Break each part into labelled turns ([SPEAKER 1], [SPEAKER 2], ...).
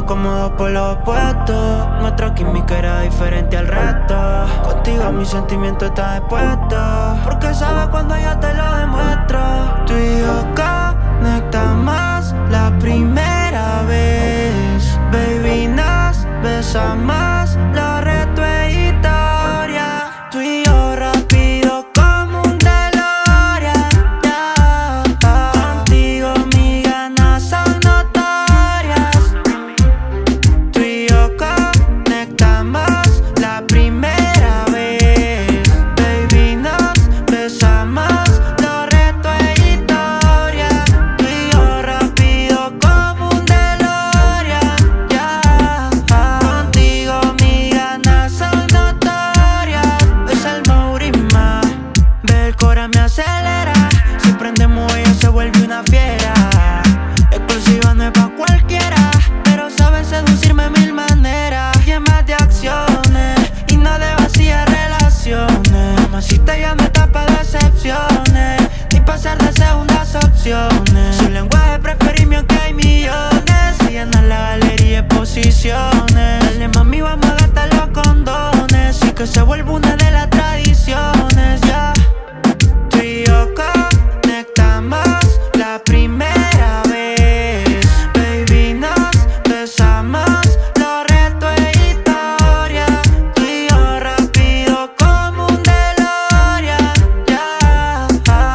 [SPEAKER 1] estamos cómodos por los opuestos. Nuestra química era diferente al resto. Contigo mi sentimiento está expuesto, porque sabes cuando yo te lo demuestro. Tú y yo conectamos la primera vez. Baby, nos besamos, los retos e historia. Tú y yo rápido como un DeLorean, yeah. Contigo mis ganas son notorias. Tú y yo conectamos la primera vez. Baby, nos besamos, los retos e historia. Tú y yo rápido como un DeLorean, yeah. Contigo mis ganas son notorias. Es el Maurima, ve el cora me acelera. Si prendemos ella se vuelve una fiera. Exclusiva no es pa' cualquiera, pero saben seducirme de mil maneras. Llenas de acciones y no de vacías relaciones. Mamacita ya no está pa' decepciones, ni pa' ser de segundas opciones. Su lenguaje preferirme aunque hay millones. Se llena la galería de posiciones. Dale mami, vamos a gastar los condones y que se vuelva una de las tradiciones, ya. Tú y yo conectamos la primera vez. Baby, nos besamos, los retos e historia. Tú y yo rápido como un DeLorean, yeah.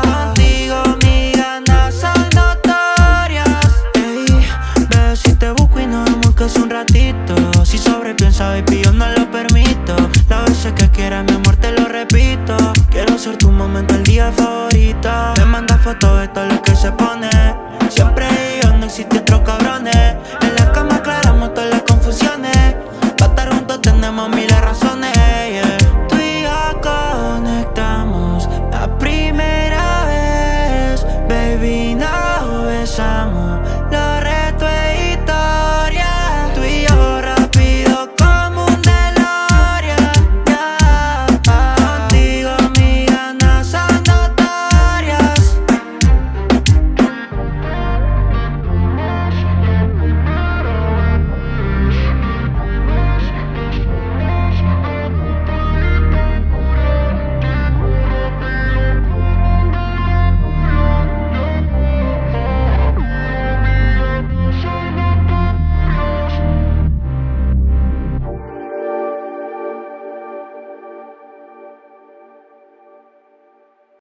[SPEAKER 1] Contigo mis ganas son notorias. Ey, ve si te busco y nos vemos que es un ratito. Si sobrepiensa, baby, yo no lo permito. Las veces que quieras, mi amor, te lo repito. Quiero ser tu momento, el día favorito. Me manda fotos de todo lo que se pone.